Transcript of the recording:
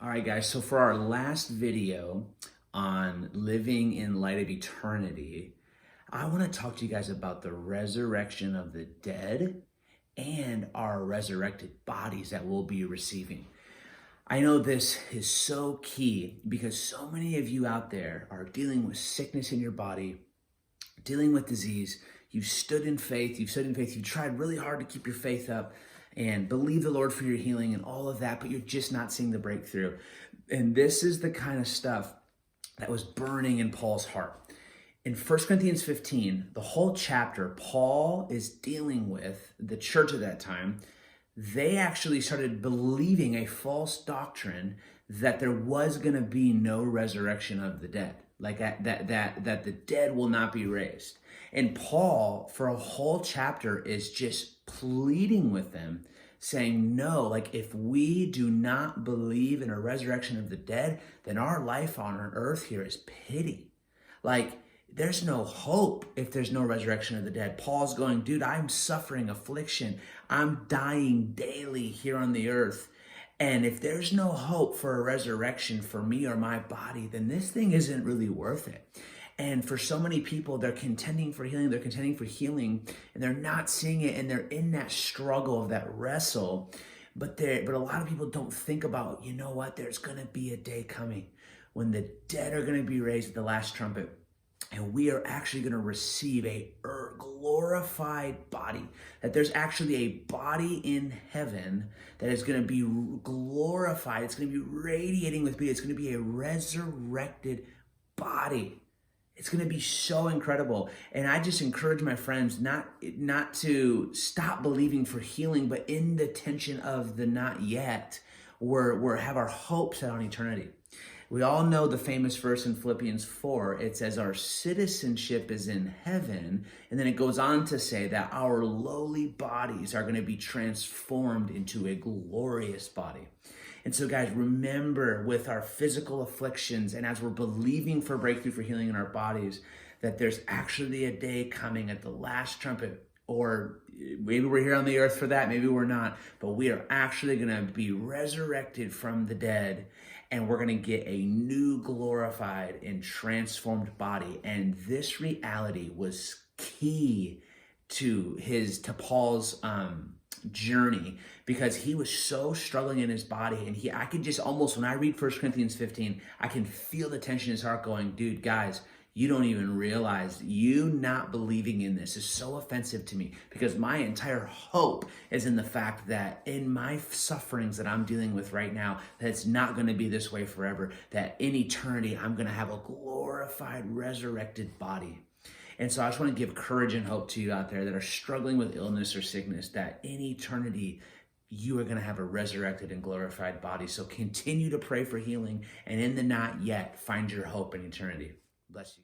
All right, guys, so for our last video on living in light of eternity, I want to talk to you guys about the resurrection of the dead and our resurrected bodies that we'll be receiving. I know this is so key because so many of you out there are dealing with sickness in your body, dealing with disease. You've stood in faith, you've tried really hard to keep your faith up and believe the Lord for your healing and all of that, but you're just not seeing the breakthrough. And this is the kind of stuff that was burning in Paul's heart. In 1 Corinthians 15, the whole chapter, Paul is dealing with the church at that time. They actually started believing a false doctrine that there was going to be no resurrection of the dead, like that the dead will not be raised. And Paul, for a whole chapter, is just pleading with them, saying, no, like if we do not believe in a resurrection of the dead, then our life on earth here is pity. Like, there's no hope if there's no resurrection of the dead. Paul's going, dude, I'm suffering affliction. I'm dying daily here on the earth. And if there's no hope for a resurrection for me or my body, then this thing isn't really worth it. And for so many people, they're contending for healing, and they're not seeing it, and they're in that struggle of that wrestle. But a lot of people don't think about, you know what, there's going to be a day coming when the dead are going to be raised at the last trumpet. And we are actually going to receive a glorified body. That there's actually a body in heaven that is going to be glorified. It's going to be radiating with beauty. It's going to be a resurrected body. It's going to be so incredible. And I just encourage my friends not to stop believing for healing, but in the tension of the not yet, we're have our hope set on eternity. We all know the famous verse in Philippians 4. It says our citizenship is in heaven. And then it goes on to say that our lowly bodies are going to be transformed into a glorious body. And so, guys, remember with our physical afflictions and as we're believing for breakthrough for healing in our bodies, that there's actually a day coming at the last trumpet. Or maybe we're here on the earth for that, maybe we're not, but we are actually going to be resurrected from the dead, and we're going to get a new glorified and transformed body. And this reality was key to Paul's journey, because he was so struggling in his body, and I could just almost, when I read 1 Corinthians 15, I can feel the tension in his heart going, dude, guys, you don't even realize you not believing in this is so offensive to me, because my entire hope is in the fact that in my sufferings that I'm dealing with right now, that it's not going to be this way forever, that in eternity, I'm going to have a glorified, resurrected body. And so I just want to give courage and hope to you out there that are struggling with illness or sickness, that in eternity, you are going to have a resurrected and glorified body. So continue to pray for healing, and in the not yet, find your hope in eternity. Bless you.